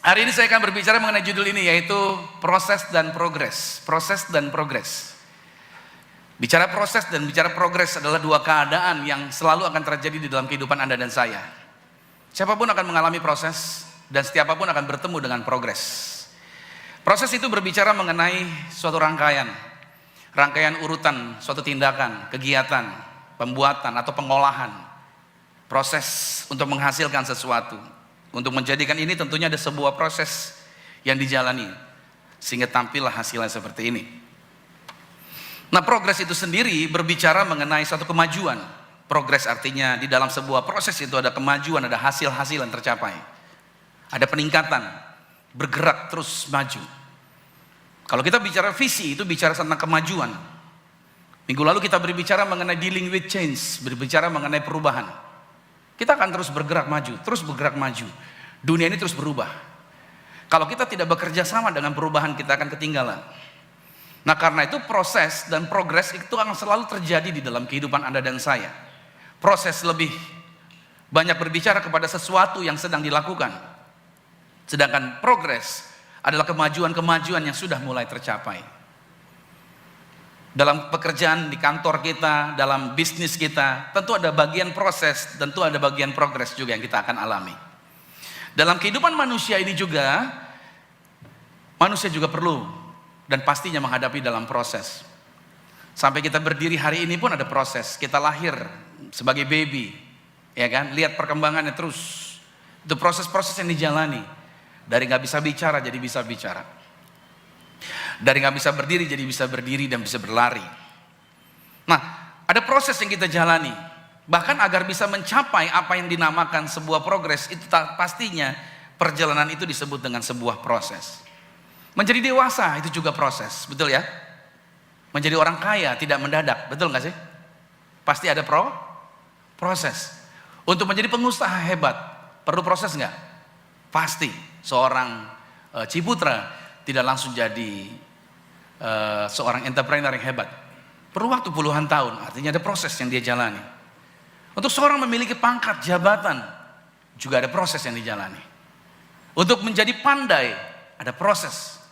Hari ini saya akan berbicara mengenai judul ini, yaitu proses dan progres. Proses dan progres. Bicara proses dan bicara progres adalah dua keadaan yang selalu akan terjadi di dalam kehidupan Anda dan saya. Siapapun akan mengalami proses dan setiapapun akan bertemu dengan progres. Proses itu berbicara mengenai suatu rangkaian urutan, suatu tindakan, kegiatan, pembuatan atau pengolahan. Proses untuk menghasilkan sesuatu. Untuk menjadikan ini tentunya ada sebuah proses yang dijalani sehingga tampillah hasilnya seperti ini. Nah, progres itu sendiri berbicara mengenai suatu kemajuan. Progres artinya di dalam sebuah proses itu ada kemajuan, ada hasil-hasil yang tercapai. Ada peningkatan, bergerak terus maju. Kalau kita bicara visi, itu bicara tentang kemajuan. Minggu lalu kita berbicara mengenai dealing with change, berbicara mengenai perubahan. Kita akan terus bergerak maju, terus bergerak maju. Dunia ini terus berubah. Kalau kita tidak bekerja sama dengan perubahan, kita akan ketinggalan. Nah, karena itu proses dan progres itu akan selalu terjadi di dalam kehidupan Anda dan saya. Proses lebih banyak berbicara kepada sesuatu yang sedang dilakukan. Sedangkan progres adalah kemajuan-kemajuan yang sudah mulai tercapai. Dalam pekerjaan di kantor kita, dalam bisnis kita, tentu ada bagian proses, tentu ada bagian progres juga yang kita akan alami. Dalam kehidupan manusia ini juga, manusia juga perlu dan pastinya menghadapi dalam proses. Sampai kita berdiri hari ini pun ada proses. Kita lahir sebagai baby, ya kan? Lihat perkembangannya terus. Itu proses-proses yang dijalani. Dari nggak bisa bicara jadi bisa bicara. Dari nggak bisa berdiri jadi bisa berdiri dan bisa berlari. Nah, ada proses yang kita jalani. Bahkan agar bisa mencapai apa yang dinamakan sebuah progres, itu pastinya perjalanan itu disebut dengan sebuah proses. Menjadi dewasa itu juga proses, betul ya? Menjadi orang kaya tidak mendadak, betul nggak sih? Pasti ada proses. Untuk menjadi pengusaha hebat, perlu proses nggak? Pasti. Seorang Ciputra tidak langsung jadi seorang entrepreneur yang hebat. Perlu waktu puluhan tahun, artinya ada proses yang dia jalani. Untuk seorang memiliki pangkat jabatan, juga ada proses yang dijalani. Untuk menjadi pandai, ada proses.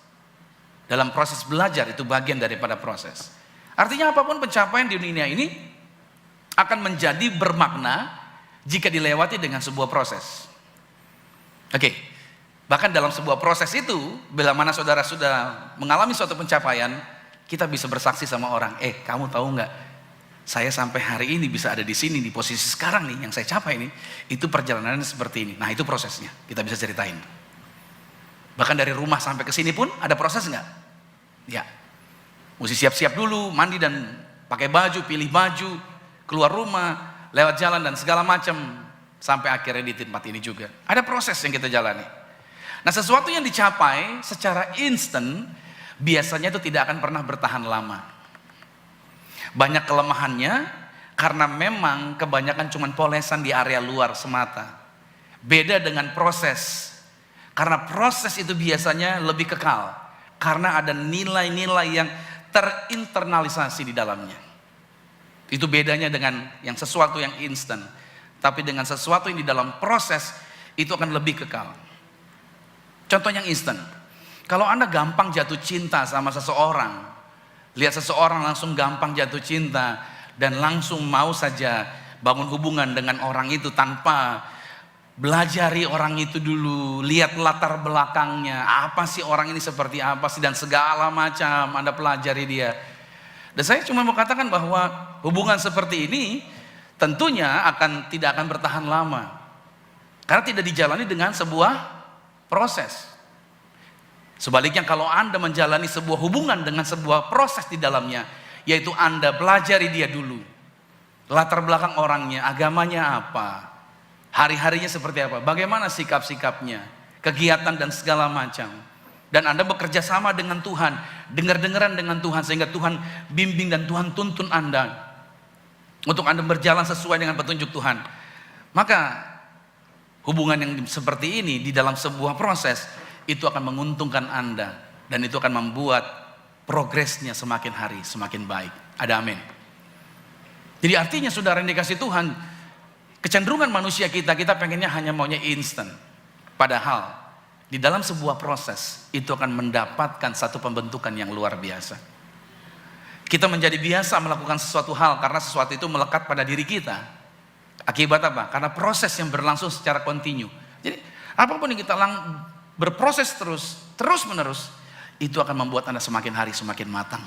Dalam proses belajar, itu bagian daripada proses. Artinya apapun pencapaian di dunia ini, akan menjadi bermakna, jika dilewati dengan sebuah proses. Oke. Bahkan dalam sebuah proses itu, bila mana saudara sudah mengalami suatu pencapaian, kita bisa bersaksi sama orang, kamu tahu nggak, saya sampai hari ini bisa ada di sini, di posisi sekarang nih, yang saya capai nih, itu perjalanannya seperti ini. Nah, itu prosesnya, kita bisa ceritain. Bahkan dari rumah sampai ke sini pun ada proses nggak? Ya, mesti siap-siap dulu, mandi dan pakai baju, pilih baju, keluar rumah, lewat jalan dan segala macam, sampai akhirnya di tempat ini juga. Ada proses yang kita jalani. Nah, sesuatu yang dicapai secara instan biasanya itu tidak akan pernah bertahan lama. Banyak kelemahannya karena memang kebanyakan cuma polesan di area luar semata. Beda dengan proses. Karena proses itu biasanya lebih kekal. Karena ada nilai-nilai yang terinternalisasi di dalamnya. Itu bedanya dengan yang sesuatu yang instan. Tapi dengan sesuatu yang di dalam proses itu akan lebih kekal. Contoh yang instan, kalau Anda gampang jatuh cinta sama seseorang, lihat seseorang langsung gampang jatuh cinta dan langsung mau saja bangun hubungan dengan orang itu tanpa belajari orang itu dulu, lihat latar belakangnya, apa sih orang ini seperti apa sih, dan segala macam Anda pelajari dia. Dan saya cuma mau katakan bahwa hubungan seperti ini tentunya tidak akan bertahan lama, karena tidak dijalani dengan sebuah proses. Sebaliknya kalau Anda menjalani sebuah hubungan dengan sebuah proses di dalamnya, yaitu Anda pelajari dia dulu. Latar belakang orangnya, agamanya apa, hari-harinya seperti apa, bagaimana sikap-sikapnya, kegiatan dan segala macam. Dan Anda bekerja sama dengan Tuhan, dengar-dengaran dengan Tuhan, sehingga Tuhan bimbing dan Tuhan tuntun Anda untuk Anda berjalan sesuai dengan petunjuk Tuhan. Maka hubungan yang seperti ini di dalam sebuah proses itu akan menguntungkan Anda, dan itu akan membuat progresnya semakin hari semakin baik. Ada amin. Jadi artinya saudara yang dikasih Tuhan, kecenderungan manusia kita pengennya hanya maunya instan. Padahal di dalam sebuah proses itu akan mendapatkan satu pembentukan yang luar biasa. Kita menjadi biasa melakukan sesuatu hal karena sesuatu itu melekat pada diri kita. Akibat apa? Karena proses yang berlangsung secara kontinu. Jadi apapun yang kita berproses terus menerus, itu akan membuat Anda semakin hari semakin matang.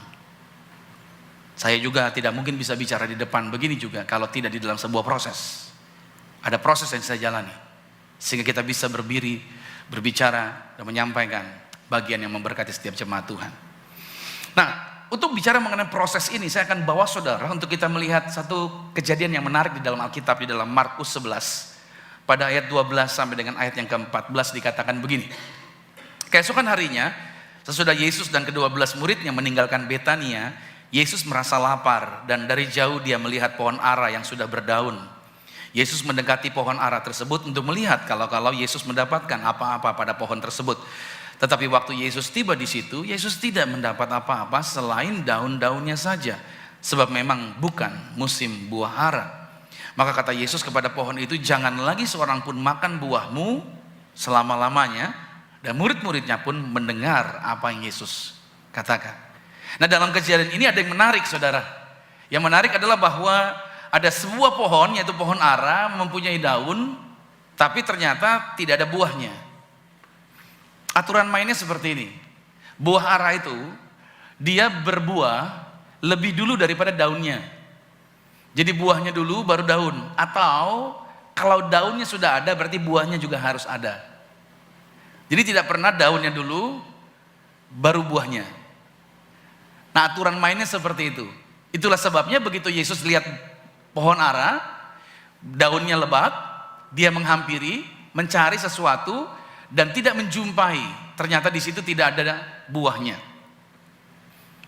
Saya juga tidak mungkin bisa bicara di depan begini juga kalau tidak di dalam sebuah proses. Ada proses yang saya jalani sehingga kita bisa berdiri, berbicara dan menyampaikan bagian yang memberkati setiap jemaat Tuhan. Nah, untuk bicara mengenai proses ini, saya akan bawa saudara untuk kita melihat satu kejadian yang menarik di dalam Alkitab, di dalam Markus 11. Pada ayat 12 sampai dengan ayat yang ke-14 dikatakan begini. Keesokan harinya, sesudah Yesus dan ke-12 muridnya meninggalkan Betania, Yesus merasa lapar dan dari jauh dia melihat pohon ara yang sudah berdaun. Yesus mendekati pohon ara tersebut untuk melihat kalau Yesus mendapatkan apa-apa pada pohon tersebut. Tetapi waktu Yesus tiba di situ, Yesus tidak mendapat apa-apa selain daun-daunnya saja, sebab memang bukan musim buah ara. Maka kata Yesus kepada pohon itu, jangan lagi seorang pun makan buahmu selama-lamanya. Dan murid-muridnya pun mendengar apa yang Yesus katakan. Nah, dalam kejadian ini ada yang menarik, saudara. Yang menarik adalah bahwa ada sebuah pohon, yaitu pohon ara, mempunyai daun, tapi ternyata tidak ada buahnya. Aturan mainnya seperti ini. Buah ara itu dia berbuah lebih dulu daripada daunnya. Jadi buahnya dulu baru daun. Atau kalau daunnya sudah ada berarti buahnya juga harus ada. Jadi tidak pernah daunnya dulu baru buahnya. Nah, aturan mainnya seperti itu. Itulah sebabnya begitu Yesus lihat pohon ara, daunnya lebat, dia menghampiri, mencari sesuatu dan tidak menjumpai. Ternyata di situ tidak ada buahnya.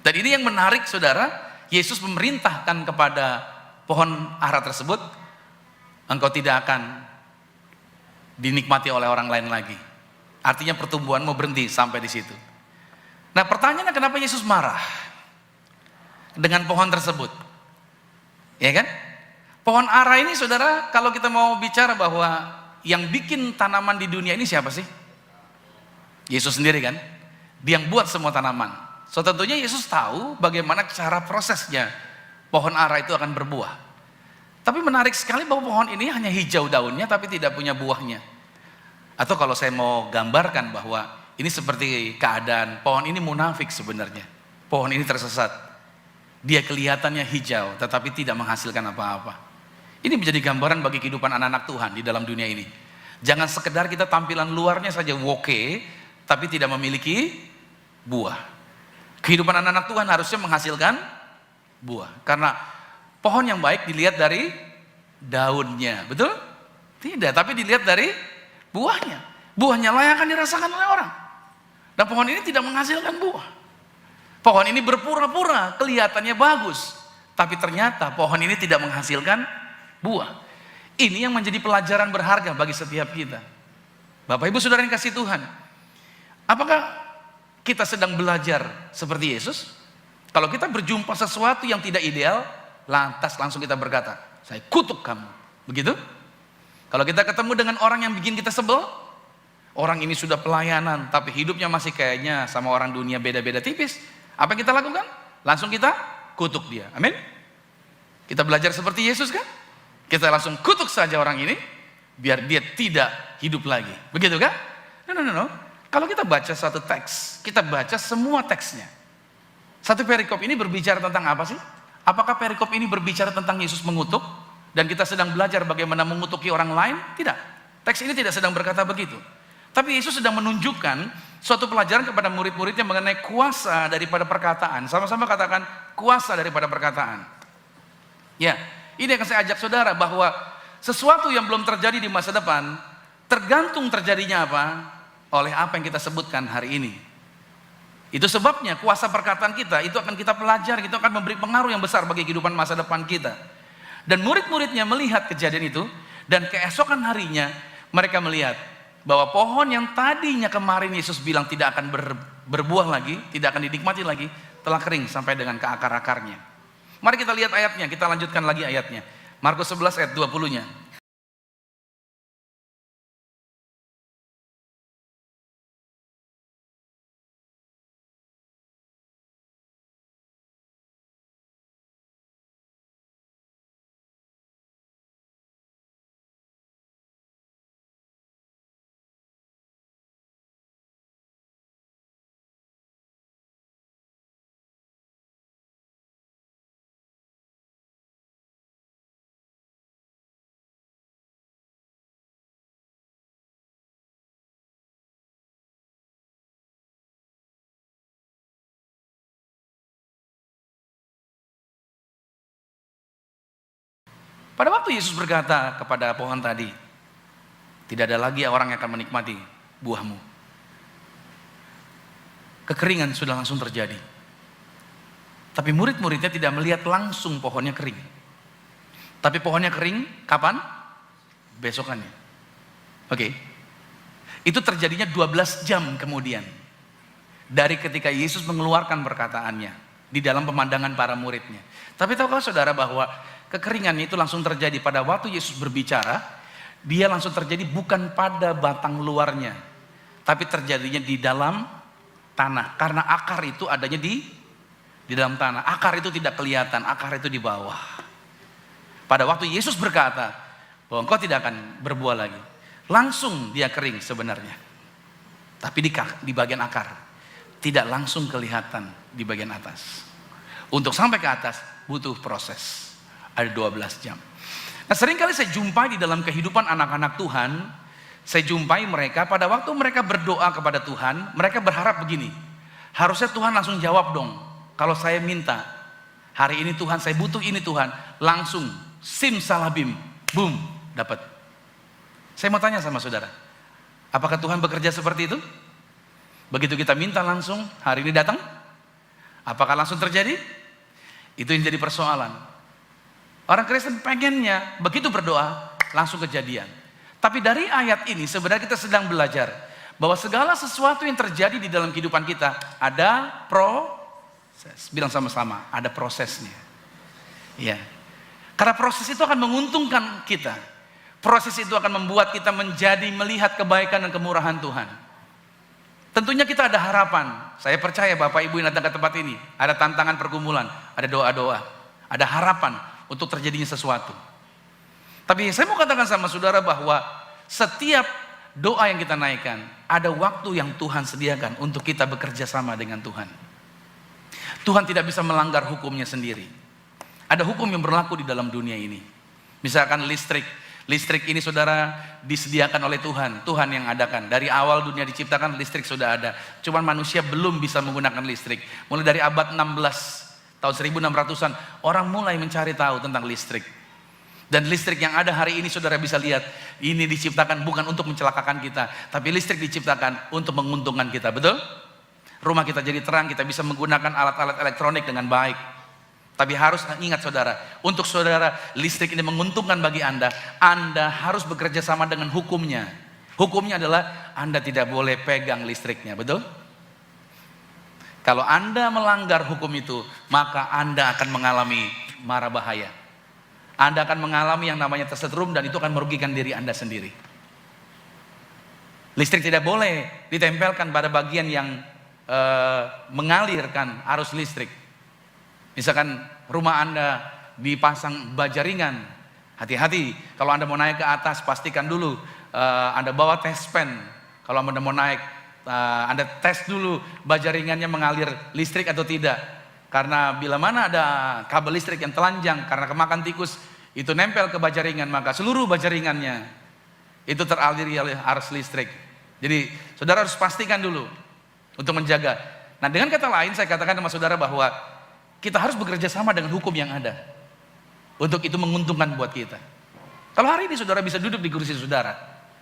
Dan ini yang menarik, saudara. Yesus memerintahkan kepada pohon ara tersebut, engkau tidak akan dinikmati oleh orang lain lagi. Artinya pertumbuhan mau berhenti sampai di situ. Nah, pertanyaannya kenapa Yesus marah dengan pohon tersebut? Ya kan? Pohon ara ini, saudara, kalau kita mau bicara bahwa yang bikin tanaman di dunia ini siapa sih? Yesus sendiri kan? Dia yang buat semua tanaman. So tentunya Yesus tahu bagaimana cara prosesnya pohon ara itu akan berbuah. Tapi menarik sekali bahwa pohon ini hanya hijau daunnya tapi tidak punya buahnya. Atau kalau saya mau gambarkan bahwa ini seperti keadaan pohon ini munafik sebenarnya. Pohon ini tersesat. Dia kelihatannya hijau tetapi tidak menghasilkan apa-apa. Ini menjadi gambaran bagi kehidupan anak-anak Tuhan di dalam dunia ini. Jangan sekedar kita tampilan luarnya saja oke, tapi tidak memiliki buah. Kehidupan anak-anak Tuhan harusnya menghasilkan buah. Karena pohon yang baik dilihat dari daunnya, betul? Tidak, tapi dilihat dari buahnya. Buahnya layak akan dirasakan oleh orang. Dan pohon ini tidak menghasilkan buah. Pohon ini berpura-pura kelihatannya bagus, tapi ternyata pohon ini tidak menghasilkan buah. Ini yang menjadi pelajaran berharga bagi setiap kita. Bapak Ibu Saudara yang kasih Tuhan, apakah kita sedang belajar seperti Yesus? Kalau kita berjumpa sesuatu yang tidak ideal, lantas langsung kita berkata, saya kutuk kamu. Begitu? Kalau kita ketemu dengan orang yang bikin kita sebel, orang ini sudah pelayanan tapi hidupnya masih kayaknya sama orang dunia beda-beda tipis, apa yang kita lakukan? Langsung kita kutuk dia. Amin? Kita belajar seperti Yesus kan? Kita langsung kutuk saja orang ini biar dia tidak hidup lagi. Begitu kan? No. Kalau kita baca satu teks, kita baca semua teksnya. Satu perikop ini berbicara tentang apa sih? Apakah perikop ini berbicara tentang Yesus mengutuk dan kita sedang belajar bagaimana mengutuki orang lain? Tidak. Teks ini tidak sedang berkata begitu. Tapi Yesus sedang menunjukkan suatu pelajaran kepada murid-muridnya mengenai kuasa daripada perkataan. Sama-sama katakan kuasa daripada perkataan. Ya, ini akan saya ajak saudara bahwa sesuatu yang belum terjadi di masa depan tergantung terjadinya apa oleh apa yang kita sebutkan hari ini. Itu sebabnya kuasa perkataan kita itu akan kita pelajari, itu akan memberi pengaruh yang besar bagi kehidupan masa depan kita. Dan murid-muridnya melihat kejadian itu dan keesokan harinya mereka melihat bahwa pohon yang tadinya kemarin Yesus bilang tidak akan berbuah lagi, tidak akan dinikmati lagi, telah kering sampai dengan ke akar-akarnya. Mari kita lihat ayatnya, kita lanjutkan lagi ayatnya. Markus 11 ayat 20-nya. Pada waktu Yesus berkata kepada pohon tadi, tidak ada lagi orang yang akan menikmati buahmu. Kekeringan sudah langsung terjadi. Tapi murid-muridnya tidak melihat langsung pohonnya kering. Tapi pohonnya kering kapan? Besokannya. Oke. Itu terjadinya 12 jam kemudian. Dari ketika Yesus mengeluarkan perkataannya di dalam pemandangan para muridnya. Tapi tahukah saudara bahwa kekeringan itu langsung terjadi pada waktu Yesus berbicara, dia langsung terjadi bukan pada batang luarnya, tapi terjadinya di dalam tanah. Karena akar itu adanya di dalam tanah. Akar itu tidak kelihatan, akar itu di bawah. Pada waktu Yesus berkata bahwa engkau tidak akan berbuah lagi, langsung dia kering sebenarnya. Tapi di bagian akar. Tidak langsung kelihatan di bagian atas. Untuk sampai ke atas butuh proses. Ada 12 jam. Nah, seringkali saya jumpai di dalam kehidupan anak-anak Tuhan, saya jumpai mereka pada waktu mereka berdoa kepada Tuhan, mereka berharap begini, harusnya Tuhan langsung jawab dong. Kalau saya minta, hari ini Tuhan saya butuh ini Tuhan, langsung simsalabim, boom, dapat. Saya mau tanya sama saudara, apakah Tuhan bekerja seperti itu? Begitu kita minta langsung, hari ini datang? Apakah langsung terjadi? Itu yang jadi persoalan. Orang Kristen pengennya begitu berdoa langsung kejadian. Tapi dari ayat ini sebenarnya kita sedang belajar bahwa segala sesuatu yang terjadi di dalam kehidupan kita ada proses. Bilang sama-sama, ada prosesnya. Ya. Karena proses itu akan menguntungkan kita. Proses itu akan membuat kita menjadi melihat kebaikan dan kemurahan Tuhan. Tentunya kita ada harapan. Saya percaya Bapak Ibu yang datang ke tempat ini, ada tantangan pergumulan, ada doa-doa, ada harapan untuk terjadinya sesuatu. Tapi saya mau katakan sama saudara bahwa setiap doa yang kita naikkan, ada waktu yang Tuhan sediakan untuk kita bekerja sama dengan Tuhan. Tuhan tidak bisa melanggar hukumnya sendiri. Ada hukum yang berlaku di dalam dunia ini. Misalkan listrik ini saudara disediakan oleh Tuhan. Tuhan yang adakan. Dari awal dunia diciptakan listrik sudah ada. Cuman manusia belum bisa menggunakan listrik. Mulai dari abad 16, tahun 1600-an, orang mulai mencari tahu tentang listrik. Dan listrik yang ada hari ini saudara bisa lihat, ini diciptakan bukan untuk mencelakakan kita, tapi listrik diciptakan untuk menguntungkan kita, betul? Rumah kita jadi terang, kita bisa menggunakan alat-alat elektronik dengan baik. Tapi harus ingat saudara, untuk saudara listrik ini menguntungkan bagi Anda harus bekerja sama dengan hukumnya. Hukumnya adalah Anda tidak boleh pegang listriknya, betul? Kalau Anda melanggar hukum itu, maka Anda akan mengalami mara bahaya. Anda akan mengalami yang namanya tersetrum dan itu akan merugikan diri Anda sendiri. Listrik tidak boleh ditempelkan pada bagian yang mengalirkan arus listrik. Misalkan rumah Anda dipasang baja ringan, hati-hati. Kalau Anda mau naik ke atas, pastikan dulu Anda bawa tes pen. Kalau Anda mau naik, Anda tes dulu baja ringannya mengalir listrik atau tidak. Karena bila mana ada kabel listrik yang telanjang karena kemakan tikus, itu nempel ke baja ringan, maka seluruh baja ringannya itu teraliri oleh arus listrik. Jadi saudara harus pastikan dulu untuk menjaga. Nah, dengan kata lain saya katakan sama saudara bahwa kita harus bekerja sama dengan hukum yang ada. Untuk itu menguntungkan buat kita. Kalau hari ini saudara bisa duduk di kursi saudara,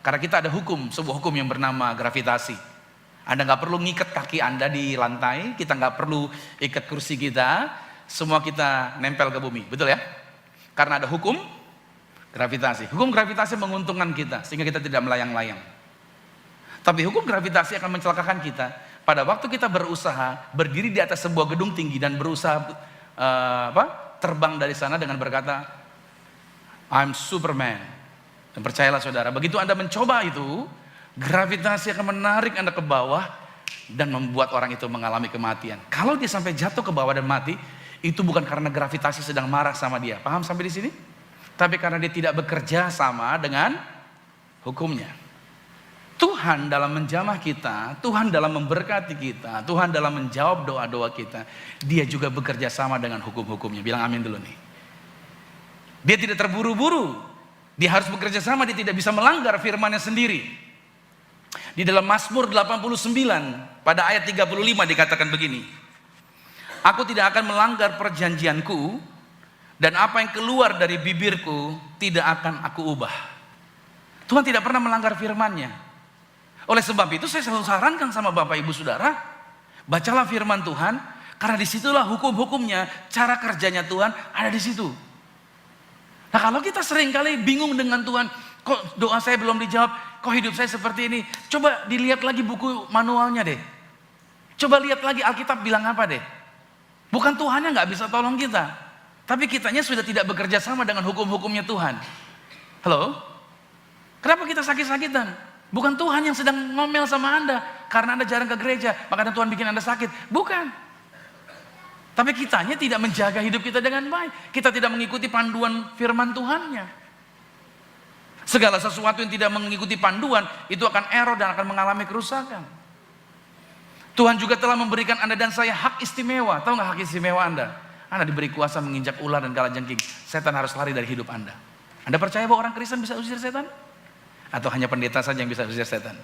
karena kita ada hukum, sebuah hukum yang bernama gravitasi. Anda nggak perlu ngikat kaki Anda di lantai, kita nggak perlu ikat kursi kita, semua kita nempel ke bumi, betul ya? Karena ada hukum gravitasi. Hukum gravitasi menguntungkan kita, sehingga kita tidak melayang-layang. Tapi hukum gravitasi akan mencelakakan kita pada waktu kita berusaha berdiri di atas sebuah gedung tinggi dan berusaha terbang dari sana dengan berkata, I'm Superman. Dan percayalah saudara, begitu Anda mencoba itu, gravitasi akan menarik Anda ke bawah dan membuat orang itu mengalami kematian. Kalau dia sampai jatuh ke bawah dan mati, itu bukan karena gravitasi sedang marah sama dia. Paham sampai di sini? Tapi karena dia tidak bekerja sama dengan hukumnya. Tuhan dalam menjamah kita, Tuhan dalam memberkati kita, Tuhan dalam menjawab doa-doa kita, dia juga bekerja sama dengan hukum-hukumnya. Bilang amin dulu nih. Dia tidak terburu-buru, dia harus bekerja sama, dia tidak bisa melanggar firman-Nya sendiri. Di dalam Mazmur 89 pada ayat 35 dikatakan begini, aku tidak akan melanggar perjanjianku Dan apa yang keluar dari bibirku tidak akan aku ubah. Tuhan tidak pernah melanggar firman-Nya. Oleh sebab itu saya selalu sarankan sama Bapak Ibu Saudara, bacalah firman Tuhan, karena disitulah hukum-hukumnya, cara kerjanya Tuhan ada di situ. Nah kalau kita seringkali bingung dengan Tuhan, kok doa saya belum dijawab, kok hidup saya seperti ini, coba dilihat lagi buku manualnya deh. Coba lihat lagi Alkitab bilang apa deh. Bukan Tuhannya nggak bisa tolong kita, tapi kitanya sudah tidak bekerja sama dengan hukum-hukumnya Tuhan. Halo? Kenapa kita sakit-sakitan? Bukan Tuhan yang sedang ngomel sama Anda karena Anda jarang ke gereja, makanya Tuhan bikin Anda sakit. Bukan. Tapi kitanya tidak menjaga hidup kita dengan baik. Kita tidak mengikuti panduan firman Tuhannya. Segala sesuatu yang tidak mengikuti panduan itu akan error dan akan mengalami kerusakan. Tuhan juga telah memberikan Anda dan saya hak istimewa. Tahu nggak hak istimewa Anda? Anda diberi kuasa menginjak ular dan kalajengking. Setan harus lari dari hidup Anda. Anda percaya bahwa orang Kristen bisa usir setan? Atau hanya pendeta saja yang bisa usir setan?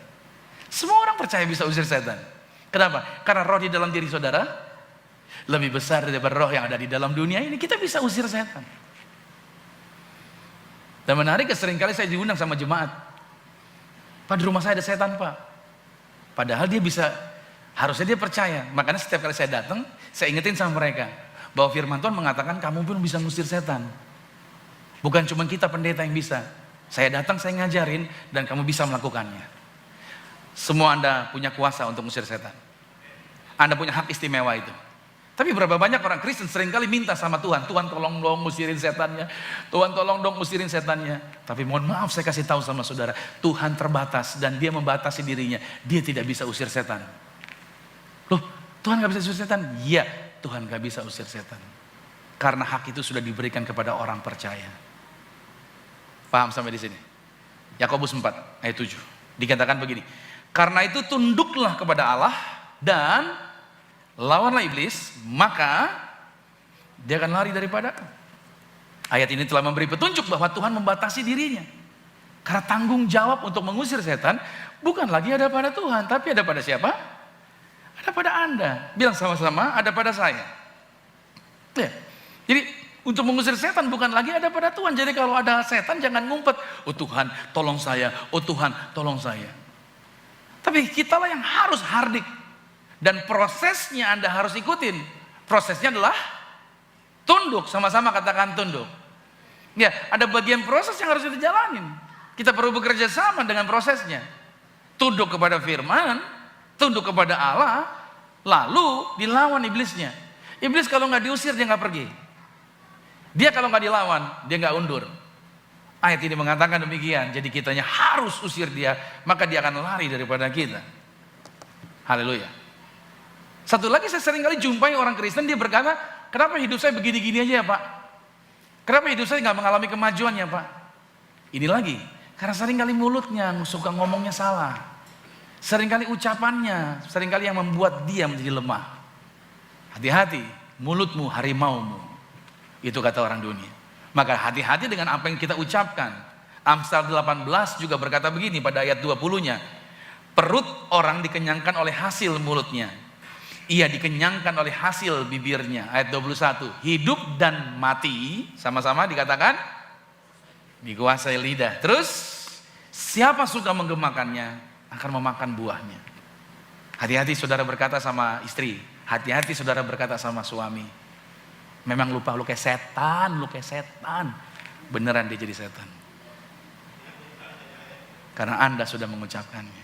Semua orang percaya bisa usir setan. Kenapa? Karena roh di dalam diri saudara lebih besar daripada roh yang ada di dalam dunia ini. Kita bisa usir setan. Dan menarik, seringkali saya diundang sama jemaat. Pak, di rumah saya ada setan, Pak. Padahal dia bisa, harusnya dia percaya. Makanya setiap kali saya datang, saya ingetin sama mereka bahwa firman Tuhan mengatakan kamu pun bisa ngusir setan. Bukan cuma kita pendeta yang bisa. Saya datang, saya ngajarin, dan kamu bisa melakukannya. Semua Anda punya kuasa untuk ngusir setan. Anda punya hak istimewa itu. Tapi berapa banyak orang Kristen seringkali minta sama Tuhan, Tuhan tolong dong musirin setannya, Tuhan tolong dong musirin setannya. Tapi mohon maaf saya kasih tahu sama saudara, Tuhan terbatas dan dia membatasi dirinya. Dia tidak bisa usir setan. Loh, Tuhan gak bisa usir setan? Iya, Tuhan gak bisa usir setan. Karena hak itu sudah diberikan kepada orang percaya. Paham sampai di sini? Yakobus 4 ayat 7 dikatakan begini, karena itu tunduklah kepada Allah dan lawanlah iblis, maka dia akan lari daripada. Ayat ini telah memberi petunjuk bahwa Tuhan membatasi dirinya. Karena tanggung jawab untuk mengusir setan bukan lagi ada pada Tuhan, tapi ada pada siapa? Ada pada Anda. Bilang sama-sama, ada pada saya. Ya. Jadi untuk mengusir setan bukan lagi ada pada Tuhan. Jadi kalau ada setan jangan ngumpet, oh Tuhan tolong saya, oh Tuhan tolong saya. Tapi kitalah yang harus hardik. Dan prosesnya Anda harus ikutin. Prosesnya adalah tunduk, sama-sama katakan tunduk. Ya, ada bagian proses yang harus kita jalanin. Kita perlu bekerja sama dengan prosesnya. Tunduk kepada firman, tunduk kepada Allah, lalu dilawan iblisnya. Iblis kalau nggak diusir dia nggak pergi. Dia kalau nggak dilawan dia nggak undur. Ayat ini mengatakan demikian. Jadi kitanya harus usir dia, maka dia akan lari daripada kita. Haleluya. Satu lagi, saya sering kali jumpai orang Kristen, dia berkata, kenapa hidup saya begini-gini aja ya Pak? Kenapa hidup saya nggak mengalami kemajuan ya Pak? Ini lagi, karena sering kali mulutnya suka ngomongnya salah. Sering kali ucapannya, sering kali yang membuat dia menjadi lemah. Hati-hati, mulutmu harimaumu. Itu kata orang dunia. Maka hati-hati dengan apa yang kita ucapkan. Amsal 18 juga berkata begini pada ayat 20-nya. Perut orang dikenyangkan oleh hasil mulutnya. Ia dikenyangkan oleh hasil bibirnya. Ayat 21. Hidup dan mati, sama-sama dikatakan, dikuasai lidah. Terus, siapa suka menggemakannya, akan memakan buahnya. Hati-hati saudara berkata sama istri. Hati-hati saudara berkata sama suami. Memang lupa, lu kayak setan, lu kayak setan. Beneran dia jadi setan. Karena Anda sudah mengucapkannya.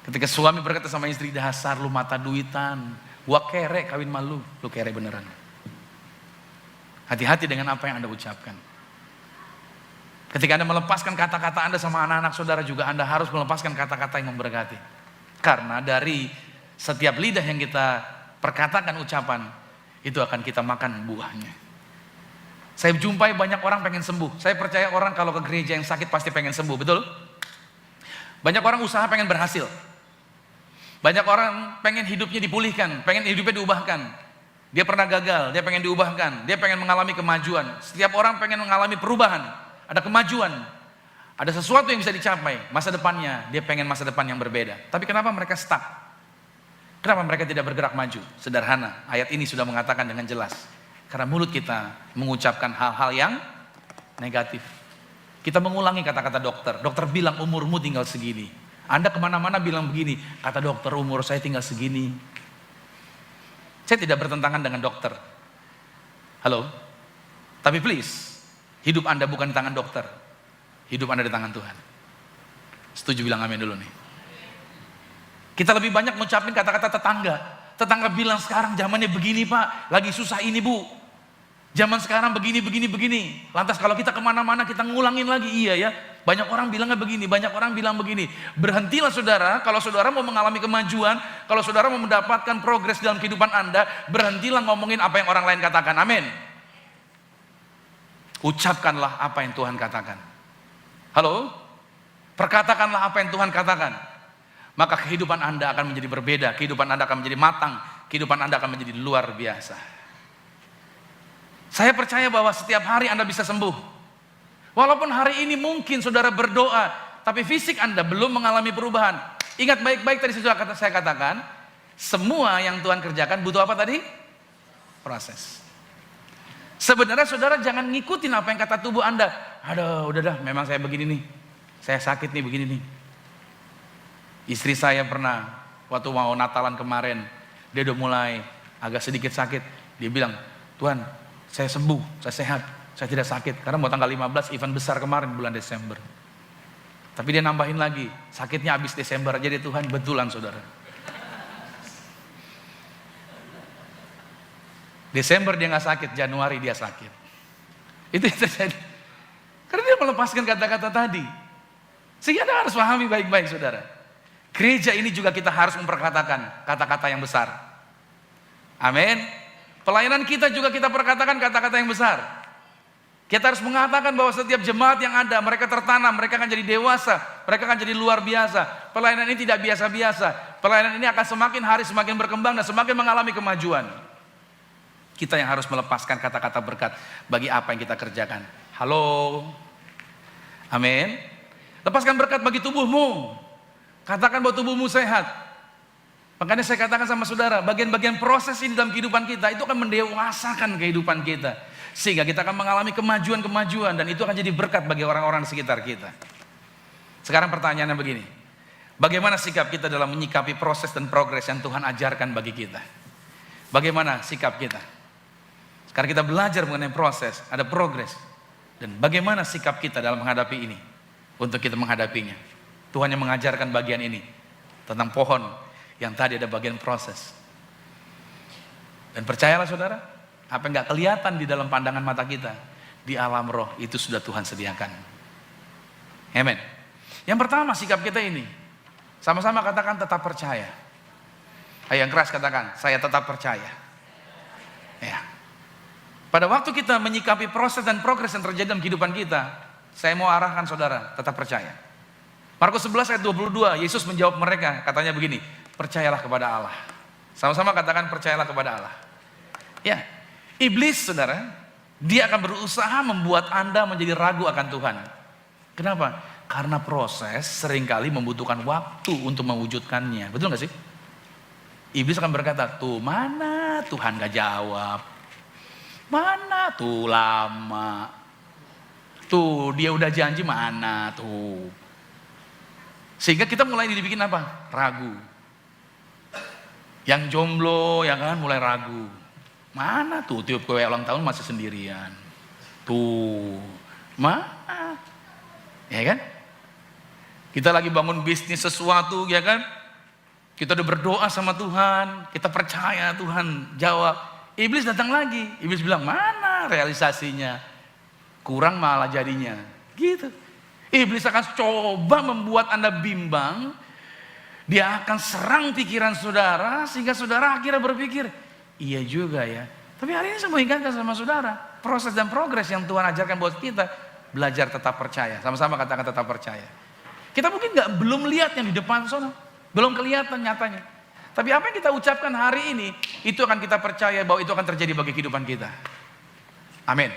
Ketika suami berkata sama istri, dasar lu mata duitan, gua kere kawin malu, lu kere beneran. Hati-hati dengan apa yang Anda ucapkan. Ketika Anda melepaskan kata-kata Anda sama anak-anak saudara juga, Anda harus melepaskan kata-kata yang memberkati. Karena dari setiap lidah yang kita perkatakan ucapan, itu akan kita makan buahnya. Saya jumpai banyak orang pengen sembuh. Saya percaya orang kalau ke gereja yang sakit pasti pengen sembuh, betul? Banyak orang usaha pengen berhasil. Banyak orang pengen hidupnya dipulihkan, pengen hidupnya diubahkan. Dia pernah gagal, dia pengen diubahkan, dia pengen mengalami kemajuan. Setiap orang pengen mengalami perubahan, ada kemajuan. Ada sesuatu yang bisa dicapai, masa depannya, dia pengen masa depan yang berbeda. Tapi kenapa mereka stuck? Kenapa mereka tidak bergerak maju? Sederhana, ayat ini sudah mengatakan dengan jelas. Karena mulut kita mengucapkan hal-hal yang negatif. Kita mengulangi kata-kata dokter. Dokter bilang umurmu tinggal segini. Anda kemana-mana bilang begini, kata dokter umur saya tinggal segini. Saya tidak bertentangan dengan dokter. Halo? Tapi please, hidup Anda bukan di tangan dokter. Hidup Anda di tangan Tuhan. Setuju bilang amin dulu nih. Kita lebih banyak mengucapin kata-kata tetangga. Tetangga bilang sekarang zamannya begini pak, lagi susah ini bu. Zaman sekarang begini. Lantas kalau kita kemana-mana kita ngulangin lagi, iya ya. Banyak orang bilangnya begini, banyak orang bilang begini. Berhentilah saudara, kalau saudara mau mengalami kemajuan, kalau saudara mau mendapatkan progres dalam kehidupan Anda, berhentilah ngomongin apa yang orang lain katakan, amin. Ucapkanlah apa yang Tuhan katakan. Halo? Perkatakanlah apa yang Tuhan katakan. Maka kehidupan Anda akan menjadi berbeda, kehidupan Anda akan menjadi matang, kehidupan Anda akan menjadi luar biasa. Saya percaya bahwa setiap hari Anda bisa sembuh. Walaupun hari ini mungkin saudara berdoa, tapi fisik Anda belum mengalami perubahan. Ingat baik-baik tadi sudah saya katakan, semua yang Tuhan kerjakan butuh apa tadi? Proses. Sebenarnya saudara jangan ngikutin apa yang kata tubuh Anda. Aduh, udah dah, memang saya begini nih. Saya sakit nih, begini nih. Istri saya pernah, waktu mau Natalan kemarin, dia udah mulai agak sedikit sakit. Dia bilang, Tuhan, saya sembuh, saya sehat, saya tidak sakit. Karena mau tanggal 15 event besar kemarin bulan Desember. Tapi dia nambahin lagi, sakitnya habis Desember aja deh Tuhan, betulan saudara. Desember dia nggak sakit, Januari dia sakit. Itu yang terjadi. Karena dia melepaskan kata-kata tadi. Sehingga Anda harus pahami baik-baik saudara. Gereja ini juga kita harus memperkatakan kata-kata yang besar. Amin. Pelayanan kita juga kita perkatakan kata-kata yang besar. Kita harus mengatakan bahwa setiap jemaat yang ada, mereka tertanam, mereka akan jadi dewasa, mereka akan jadi luar biasa. Pelayanan ini tidak biasa-biasa. Pelayanan ini akan semakin hari semakin berkembang dan semakin mengalami kemajuan. Kita yang harus melepaskan kata-kata berkat bagi apa yang kita kerjakan. Halo. Amin. Lepaskan berkat bagi tubuhmu. Katakan bahwa tubuhmu sehat. Makanya saya katakan sama saudara, bagian-bagian proses ini dalam kehidupan kita itu akan mendewasakan kehidupan kita. Sehingga kita akan mengalami kemajuan-kemajuan dan itu akan jadi berkat bagi orang-orang di sekitar kita. Sekarang pertanyaannya begini, bagaimana sikap kita dalam menyikapi proses dan progres yang Tuhan ajarkan bagi kita? Bagaimana sikap kita? Sekarang kita belajar mengenai proses, ada progres. Dan bagaimana sikap kita dalam menghadapi ini? Untuk kita menghadapinya. Tuhan yang mengajarkan bagian ini tentang pohon yang tadi ada bagian proses. Dan percayalah saudara, apa yang gak kelihatan di dalam pandangan mata kita, di alam roh itu sudah Tuhan sediakan. Amen. Yang pertama sikap kita ini, sama-sama katakan tetap percaya. Ayo yang keras katakan, saya tetap percaya. Ya. Pada waktu kita menyikapi proses dan progres yang terjadi dalam kehidupan kita, saya mau arahkan saudara, tetap percaya. Markus 11 ayat 22, Yesus menjawab mereka, katanya begini, percayalah kepada Allah. Sama-sama katakan percayalah kepada Allah. Ya, iblis saudara, dia akan berusaha membuat Anda menjadi ragu akan Tuhan. Kenapa? Karena proses seringkali membutuhkan waktu untuk mewujudkannya. Betul gak sih? Iblis akan berkata, tuh mana Tuhan gak jawab. Mana tuh lama. Tuh dia udah janji mana tuh. Sehingga kita mulai dibikin apa? Ragu. Yang jomblo ya kan mulai ragu. Mana tuh tiup kue ulang tahun masih sendirian. Tuh. Mana? Ya kan? Kita lagi bangun bisnis sesuatu ya kan? Kita udah berdoa sama Tuhan, kita percaya Tuhan jawab. Iblis datang lagi. Iblis bilang, "Mana realisasinya? Kurang malah jadinya." Gitu. Iblis akan coba membuat Anda bimbang. Dia akan serang pikiran saudara sehingga saudara akhirnya berpikir, iya juga ya. Tapi hari ini saya mau ingatkan sama saudara, proses dan progres yang Tuhan ajarkan buat kita, belajar tetap percaya. Sama-sama katakan tetap percaya. Kita mungkin belum lihat yang di depan sana, belum kelihatan nyatanya. Tapi apa yang kita ucapkan hari ini, itu akan kita percaya bahwa itu akan terjadi bagi kehidupan kita. Amin.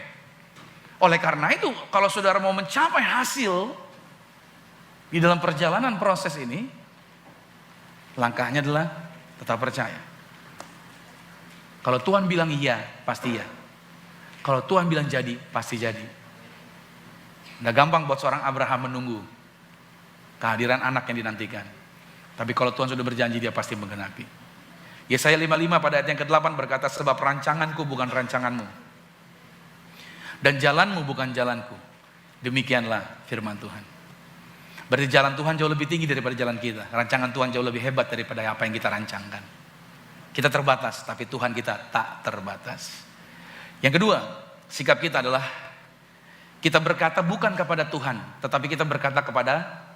Oleh karena itu, kalau saudara mau mencapai hasil di dalam perjalanan proses ini, langkahnya adalah tetap percaya. Kalau Tuhan bilang iya, pasti iya. Kalau Tuhan bilang jadi, pasti jadi. Nggak gampang buat seorang Abraham menunggu kehadiran anak yang dinantikan. Tapi kalau Tuhan sudah berjanji, dia pasti menggenapi. Yesaya 55 pada ayat yang ke-8 berkata, sebab rancanganku bukan rancanganmu, dan jalanmu bukan jalanku. Demikianlah firman Tuhan. Berarti jalan Tuhan jauh lebih tinggi daripada jalan kita. Rancangan Tuhan jauh lebih hebat daripada apa yang kita rancangkan. Kita terbatas, tapi Tuhan kita tak terbatas. Yang kedua, sikap kita adalah kita berkata bukan kepada Tuhan, tetapi kita berkata kepada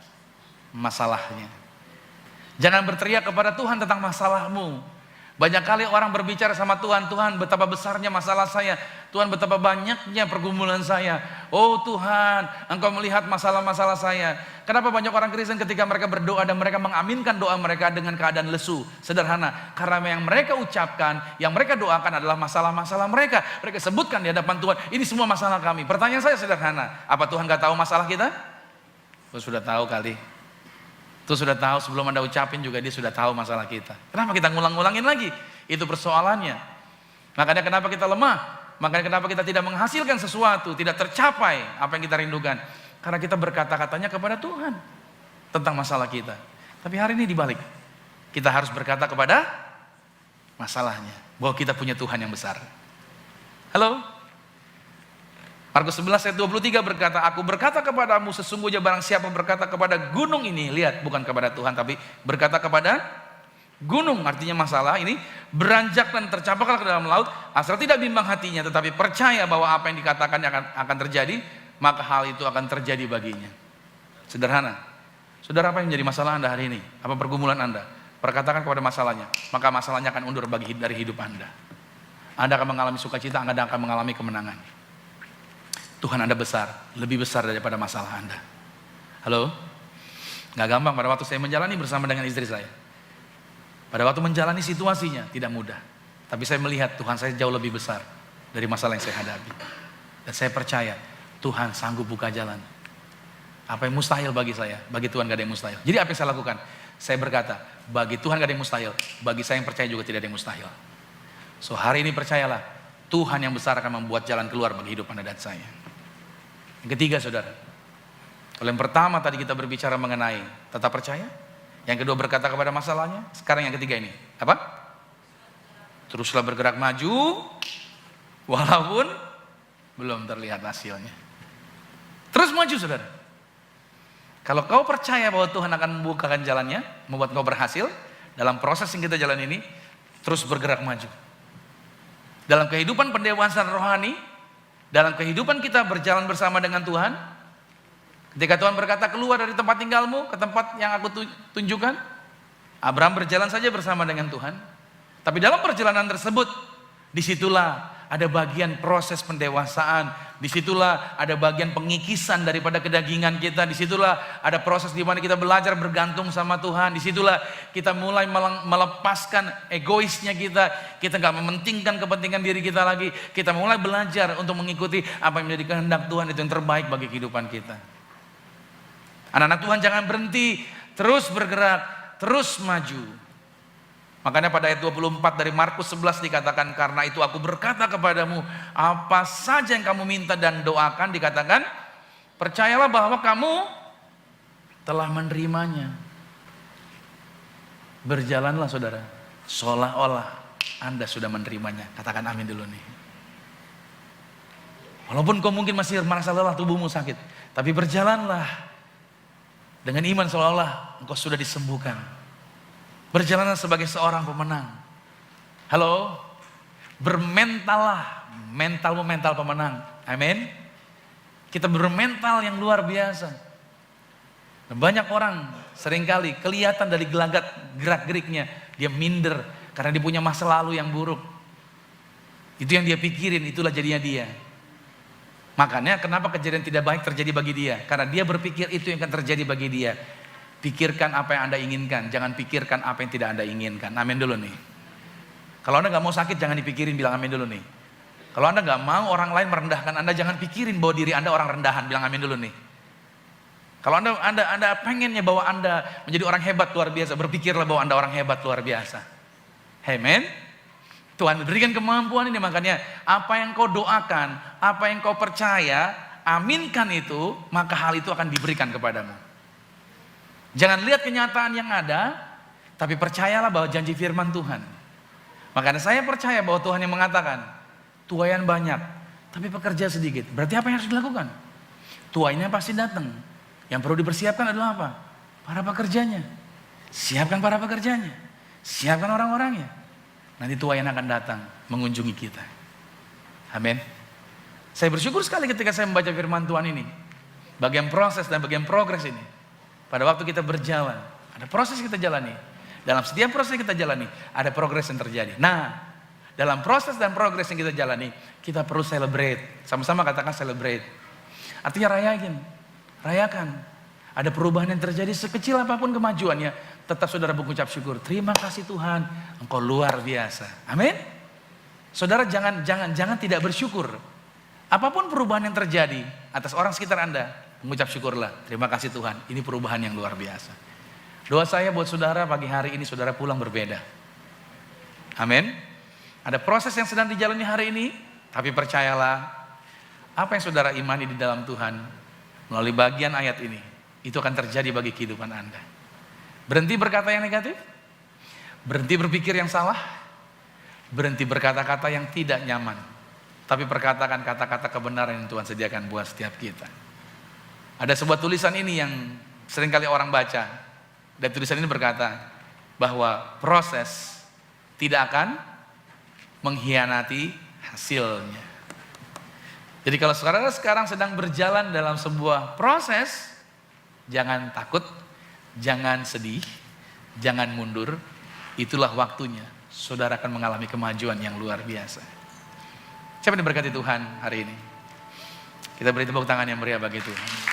masalahnya. Jangan berteriak kepada Tuhan tentang masalahmu. Banyak kali orang berbicara sama Tuhan, Tuhan betapa besarnya masalah saya, Tuhan betapa banyaknya pergumulan saya. Oh Tuhan, Engkau melihat masalah-masalah saya. Kenapa banyak orang Kristen ketika mereka berdoa dan mereka mengaminkan doa mereka dengan keadaan lesu? Sederhana, karena yang mereka ucapkan, yang mereka doakan adalah masalah-masalah mereka. Mereka sebutkan di hadapan Tuhan, ini semua masalah kami. Pertanyaan saya sederhana, apa Tuhan gak tahu masalah kita? Oh, sudah tahu kali. Itu sudah tahu, sebelum Anda ucapin juga dia sudah tahu masalah kita. Kenapa kita ngulang-ngulangin lagi? Itu persoalannya. Makanya kenapa kita lemah? Makanya kenapa kita tidak menghasilkan sesuatu, tidak tercapai apa yang kita rindukan? Karena kita berkata-katanya kepada Tuhan tentang masalah kita. Tapi hari ini dibalik. Kita harus berkata kepada masalahnya, bahwa kita punya Tuhan yang besar. Halo? Markus 11 ayat 23 berkata, aku berkata kepadamu sesungguhnya barang siapa berkata kepada gunung ini, lihat bukan kepada Tuhan tapi berkata kepada gunung, artinya masalah ini, beranjak dan tercapaklah ke dalam laut, asal tidak bimbang hatinya tetapi percaya bahwa apa yang dikatakan akan terjadi, maka hal itu akan terjadi baginya. Sederhana. Saudara, apa yang menjadi masalah Anda hari ini? Apa pergumulan Anda? Perkatakan kepada masalahnya, maka masalahnya akan undur dari hidup Anda. Anda akan mengalami sukacita, Anda akan mengalami kemenangan. Tuhan Anda besar, lebih besar daripada masalah Anda. Halo? Gak gampang pada waktu saya menjalani bersama dengan istri saya. Pada waktu menjalani situasinya, tidak mudah. Tapi saya melihat Tuhan saya jauh lebih besar dari masalah yang saya hadapi. Dan saya percaya, Tuhan sanggup buka jalan. Apa yang mustahil bagi saya, bagi Tuhan gak ada yang mustahil. Jadi apa yang saya lakukan? Saya berkata, bagi Tuhan gak ada yang mustahil, bagi saya yang percaya juga tidak ada yang mustahil. So hari ini percayalah, Tuhan yang besar akan membuat jalan keluar bagi hidup Anda dan saya. Yang ketiga saudara, kalau yang pertama tadi kita berbicara mengenai tetap percaya, yang kedua berkata kepada masalahnya, sekarang yang ketiga ini, apa? Teruslah bergerak maju, walaupun belum terlihat hasilnya. Terus maju saudara. Kalau kau percaya bahwa Tuhan akan membukakan jalannya, membuat kau berhasil, dalam proses yang kita jalan ini, terus bergerak maju. Dalam kehidupan pendewasaan rohani, dalam kehidupan kita berjalan bersama dengan Tuhan, ketika Tuhan berkata keluar dari tempat tinggalmu ke tempat yang aku tunjukkan, Abraham berjalan saja bersama dengan Tuhan. Tapi dalam perjalanan tersebut, disitulah ada bagian proses pendewasaan, disitulah ada bagian pengikisan daripada kedagingan kita, disitulah ada proses di mana kita belajar bergantung sama Tuhan, disitulah kita mulai melepaskan egoisnya kita nggak mementingkan kepentingan diri kita lagi, kita mulai belajar untuk mengikuti apa yang menjadi kehendak Tuhan, itu yang terbaik bagi kehidupan kita. Anak-anak Tuhan jangan berhenti, terus bergerak, terus maju. Makanya pada ayat 24 dari Markus 11 dikatakan, karena itu aku berkata kepadamu, apa saja yang kamu minta dan doakan, dikatakan, percayalah bahwa kamu telah menerimanya. Berjalanlah saudara, seolah-olah Anda sudah menerimanya. Katakan amin dulu nih. Walaupun kau mungkin masih merasa lelah, tubuhmu sakit, tapi berjalanlah dengan iman seolah-olah engkau sudah disembuhkan. Berjalanlah sebagai seorang pemenang. Halo, bermentallah, mentalmu mental pemenang. Amin. Kita bermental yang luar biasa. Dan banyak orang seringkali kelihatan dari gelagat gerak-geriknya, dia minder karena dia punya masa lalu yang buruk. Itu yang dia pikirin, itulah jadinya dia. Makanya kenapa kejadian tidak baik terjadi bagi dia? Karena dia berpikir itu yang akan terjadi bagi dia. Pikirkan apa yang Anda inginkan, jangan pikirkan apa yang tidak Anda inginkan. Amin dulu nih. Kalau Anda gak mau sakit, jangan dipikirin, bilang amin dulu nih. Kalau Anda gak mau orang lain merendahkan Anda, jangan pikirin bahwa diri Anda orang rendahan, bilang amin dulu nih. Kalau Anda pengennya bahwa Anda menjadi orang hebat luar biasa, berpikirlah bahwa Anda orang hebat luar biasa. Amen. Tuhan berikan kemampuan ini, makanya apa yang kau doakan, apa yang kau percaya, aminkan itu, maka hal itu akan diberikan kepadamu. Jangan lihat kenyataan yang ada, tapi percayalah bahwa janji firman Tuhan. Makanya saya percaya bahwa Tuhan yang mengatakan, tuaian banyak, tapi pekerja sedikit. Berarti apa yang harus dilakukan? Tuainya pasti datang. Yang perlu dipersiapkan adalah apa? Para pekerjanya. Siapkan para pekerjanya. Siapkan orang-orangnya. Nanti tuaian akan datang mengunjungi kita. Amin. Saya bersyukur sekali ketika saya membaca firman Tuhan ini. Bagian proses dan bagian progres ini. Pada waktu kita berjalan, ada proses kita jalani. Dalam setiap proses yang kita jalani, ada progres yang terjadi. Nah, dalam proses dan progres yang kita jalani, kita perlu celebrate. Sama-sama katakan celebrate. Artinya rayakan. Ada perubahan yang terjadi sekecil apapun kemajuannya, tetap saudara mengucap syukur. Terima kasih Tuhan, Engkau luar biasa. Amin. Saudara jangan tidak bersyukur. Apapun perubahan yang terjadi atas orang sekitar Anda, mengucap syukurlah. Terima kasih Tuhan, ini perubahan yang luar biasa. Doa saya buat saudara pagi hari ini, saudara pulang berbeda. Amin. Ada proses yang sedang dijalani hari ini, tapi percayalah, apa yang saudara imani di dalam Tuhan, melalui bagian ayat ini, itu akan terjadi bagi kehidupan Anda. Berhenti berkata yang negatif, berhenti berpikir yang salah, berhenti berkata-kata yang tidak nyaman, tapi perkatakan kata-kata kebenaran yang Tuhan sediakan buat setiap kita. Ada sebuah tulisan ini yang seringkali orang baca, dan tulisan ini berkata bahwa proses tidak akan mengkhianati hasilnya. Jadi kalau saudara sekarang sedang berjalan dalam sebuah proses, jangan takut, jangan sedih, jangan mundur. Itulah waktunya saudara akan mengalami kemajuan yang luar biasa. Siapa yang diberkati Tuhan hari ini? Kita beri tepuk tangan yang meriah bagi Tuhan.